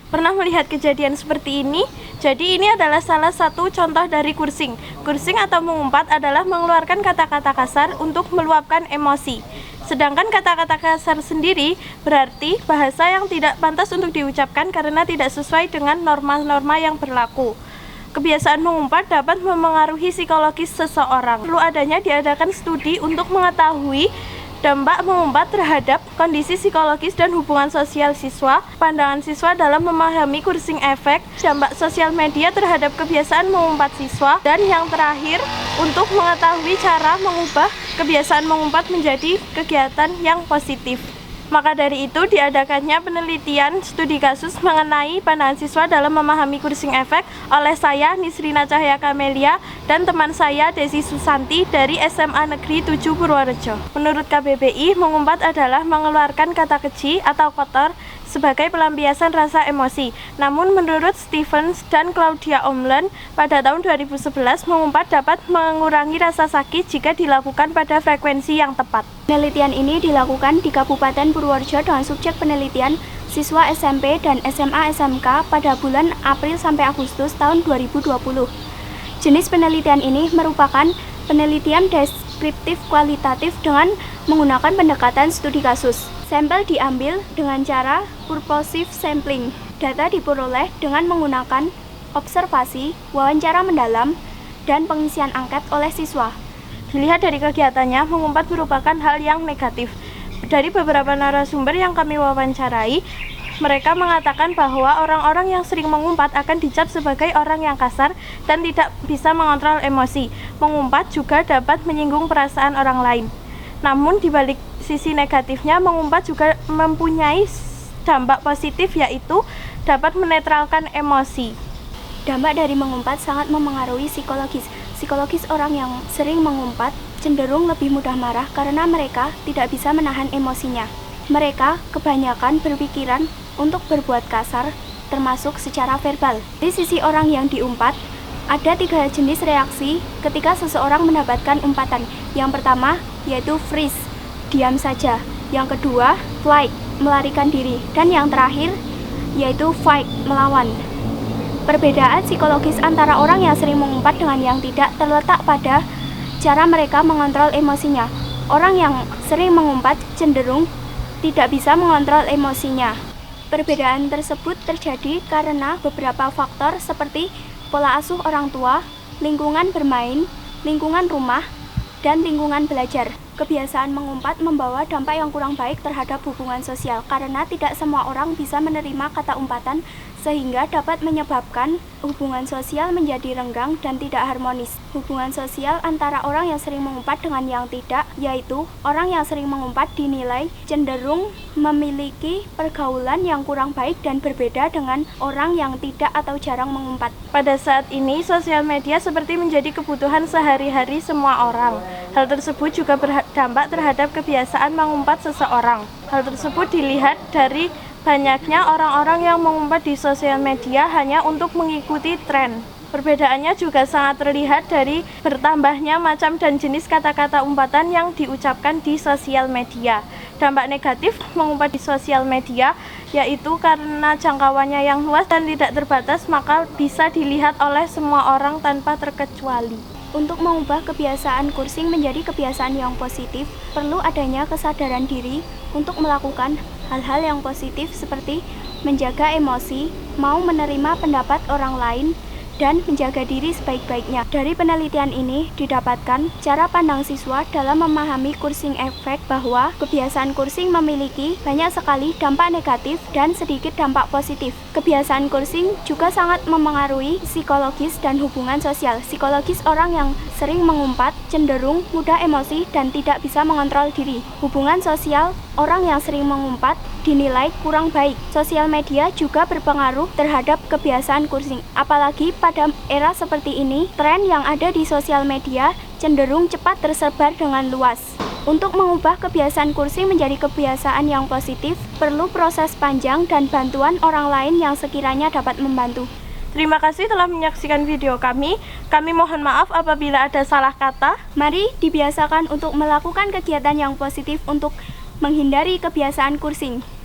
Pernah melihat kejadian seperti ini? Jadi ini adalah salah satu contoh dari kursing. Kursing atau mengumpat adalah mengeluarkan kata-kata kasar untuk meluapkan emosi. Sedangkan kata-kata kasar sendiri berarti bahasa yang tidak pantas untuk diucapkan karena tidak sesuai dengan norma-norma yang berlaku. Kebiasaan mengumpat dapat memengaruhi psikologis seseorang. Perlu adanya diadakan studi untuk mengetahui dampak mengumpat terhadap kondisi psikologis dan hubungan sosial siswa, pandangan siswa dalam memahami kursing efek, dampak sosial media terhadap kebiasaan mengumpat siswa, dan yang terakhir, untuk mengetahui cara mengubah kebiasaan mengumpat menjadi kegiatan yang positif. Maka dari itu diadakannya penelitian studi kasus mengenai pandangan siswa dalam memahami kursing efek oleh saya, Nisrina Cahya Kamelia, dan teman saya, Desi Susanti dari SMA Negeri 7 Purworejo. Menurut KBBI, mengumpat adalah mengeluarkan kata keji atau kotor sebagai pelampiasan rasa emosi. Namun menurut Stevens dan Claudia Omlen pada tahun 2011, mengumpat dapat mengurangi rasa sakit jika dilakukan pada frekuensi yang tepat. Penelitian ini dilakukan di Kabupaten Purworejo dengan subjek penelitian siswa SMP dan SMA SMK pada bulan April sampai Agustus tahun 2020. Jenis penelitian ini merupakan penelitian deskriptif kualitatif dengan menggunakan pendekatan studi kasus. Sampel diambil dengan cara purposive sampling. Data diperoleh dengan menggunakan observasi, wawancara mendalam, dan pengisian angket oleh siswa. Dilihat dari kegiatannya, mengumpat merupakan hal yang negatif. Dari beberapa narasumber yang kami wawancarai, mereka mengatakan bahwa orang-orang yang sering mengumpat akan dicap sebagai orang yang kasar dan tidak bisa mengontrol emosi. Mengumpat juga dapat menyinggung perasaan orang lain. Namun di balik sisi negatifnya, mengumpat juga mempunyai dampak positif, yaitu dapat menetralkan emosi. Dampak dari mengumpat sangat memengaruhi Psikologis orang yang sering mengumpat cenderung lebih mudah marah karena mereka tidak bisa menahan emosinya. Mereka kebanyakan berpikiran untuk berbuat kasar, termasuk secara verbal. Di sisi orang yang diumpat, ada 3 jenis reaksi ketika seseorang mendapatkan umpatan. Yang pertama yaitu freeze, diam saja. Yang kedua, flight, melarikan diri. Dan yang terakhir yaitu fight, melawan. Perbedaan psikologis antara orang yang sering mengumpat dengan yang tidak terletak pada cara mereka mengontrol emosinya. Orang yang sering mengumpat cenderung tidak bisa mengontrol emosinya. Perbedaan tersebut terjadi karena beberapa faktor seperti pola asuh orang tua, lingkungan bermain, lingkungan rumah, dan lingkungan belajar. Kebiasaan mengumpat membawa dampak yang kurang baik terhadap hubungan sosial karena tidak semua orang bisa menerima kata umpatan sehingga dapat menyebabkan hubungan sosial menjadi renggang dan tidak harmonis. Hubungan sosial antara orang yang sering mengumpat dengan yang tidak, yaitu orang yang sering mengumpat dinilai cenderung memiliki pergaulan yang kurang baik dan berbeda dengan orang yang tidak atau jarang mengumpat. Pada saat ini, sosial media seperti menjadi kebutuhan sehari-hari semua orang. Hal tersebut juga berdampak terhadap kebiasaan mengumpat seseorang. Hal tersebut dilihat dari banyaknya orang-orang yang mengumpat di sosial media hanya untuk mengikuti tren. Perbedaannya juga sangat terlihat dari bertambahnya macam dan jenis kata-kata umpatan yang diucapkan di sosial media. Dampak negatif mengumpat di sosial media yaitu karena jangkauannya yang luas dan tidak terbatas, maka bisa dilihat oleh semua orang tanpa terkecuali. Untuk mengubah kebiasaan kursing menjadi kebiasaan yang positif, perlu adanya kesadaran diri untuk melakukan hal-hal yang positif seperti menjaga emosi, mau menerima pendapat orang lain, dan menjaga diri sebaik-baiknya. Dari penelitian ini didapatkan cara pandang siswa dalam memahami kursing efek bahwa kebiasaan kursing memiliki banyak sekali dampak negatif dan sedikit dampak positif. Kebiasaan kursing juga sangat memengaruhi psikologis dan hubungan sosial. Psikologis orang yang sering mengumpat cenderung mudah emosi dan tidak bisa mengontrol diri. Hubungan sosial orang yang sering mengumpat dinilai kurang baik. Sosial media juga berpengaruh terhadap kebiasaan kursing. Apalagi pada era seperti ini, tren yang ada di sosial media cenderung cepat tersebar dengan luas. Untuk mengubah kebiasaan kursing menjadi kebiasaan yang positif, perlu proses panjang dan bantuan orang lain yang sekiranya dapat membantu. Terima kasih telah menyaksikan video kami. Kami mohon maaf apabila ada salah kata. Mari dibiasakan untuk melakukan kegiatan yang positif untuk menghindari kebiasaan kursing.